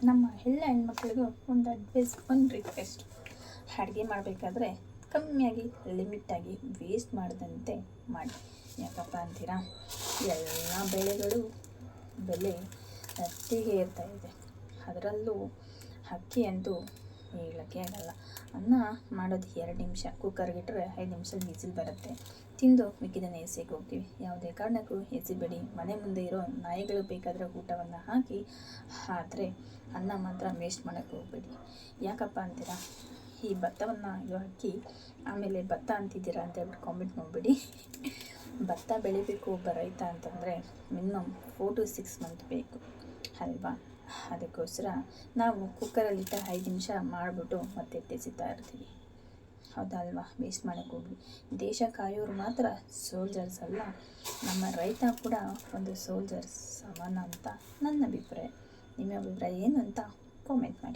ನಮ್ಮ ಎಲ್ಲ ಹೆಣ್ಮಕ್ಳಿಗೂ ಒಂದು ಅಡ್ವೈಸ್, ಒಂದು ರಿಕ್ವೆಸ್ಟ್. ಅಡುಗೆ ಮಾಡಬೇಕಾದ್ರೆ ಕಮ್ಮಿಯಾಗಿ, ಲಿಮಿಟಾಗಿ, ವೇಸ್ಟ್ ಮಾಡದಂತೆ ಮಾಡಿ. ಯಾಕಪ್ಪ ಅಂತೀರಾ, ಎಲ್ಲ ಬೆಳೆಗಳು ಬೆಲೆ ಹೆಚ್ಚಿಗೆ ಇರ್ತಾಯಿದೆ. ಅದರಲ್ಲೂ ಅಕ್ಕಿ ಅಂತೂ ಹೇಳೋಕ್ಕೆ ಆಗಲ್ಲ. ಅನ್ನ ಮಾಡೋದು 2 ನಿಮಿಷ, ಕುಕ್ಕರ್ಗಿಟ್ರೆ 5 ನಿಮಿಷದಲ್ಲಿ ವಿಸಿಲ್ ಬರುತ್ತೆ. ತಿಂದು ಮಿಕ್ಕಿದನ್ನು ಎಸೆಗೆ ಹೋಗ್ತೀವಿ. ಯಾವುದೇ ಕಾರಣಕ್ಕೂ ಎಸಿಬೇಡಿ. ಮನೆ ಮುಂದೆ ಇರೋ ನಾಯಿಗಳು ಬೇಕಾದರೆ ಊಟವನ್ನು ಹಾಕಿ, ಆದರೆ ಅನ್ನ ಮಾತ್ರ ವೇಸ್ಟ್ ಮಾಡೋಕ್ಕೆ ಹೋಗಬೇಡಿ. ಯಾಕಪ್ಪ ಅಂತೀರಾ, ಈ ಭತ್ತವನ್ನು ಇದು ಅಕ್ಕಿ ಆಮೇಲೆ ಭತ್ತ ಅಂತಿದ್ದೀರಾ ಅಂತ ಹೇಳ್ಬಿಟ್ಟು ಕಾಮೆಂಟ್ ಮಾಡಬೇಡಿ. ಭತ್ತ ಬೆಳಿಬೇಕು ಒಬ್ಬ ರೈತ ಅಂತಂದರೆ ಮಿನಿಮಮ್ 4 to 6 ಮಂತ್ ಬೇಕು ಅಲ್ವಾ. ಅದಕ್ಕೋಸ್ಕರ ನಾವು ಕುಕ್ಕರಲ್ಲಿಟ್ಟ 5 ನಿಮಿಷ ಮಾಡಿಬಿಟ್ಟು ಮತ್ತೆ ತೆಸಿತಾ ಇರ್ತೀವಿ. ಹೌದಲ್ವಾ, ವೇಸ್ಟ್ ಮಾಡೋಕ್ಕೆ ಹೋಗಿ. ದೇಶ ಕಾಯೋರು ಮಾತ್ರ ಸೋಲ್ಜರ್ಸ್ ಅಲ್ಲ, ನಮ್ಮ ರೈತ ಕೂಡ ಒಂದು ಸೋಲ್ಜರ್ಸ್ ಸಮಾನ ಅಂತ ನನ್ನ ಅಭಿಪ್ರಾಯ. ನಿಮ್ಮ ಅಭಿಪ್ರಾಯ ಏನು ಅಂತ ಕಾಮೆಂಟ್ ಮಾಡಿ.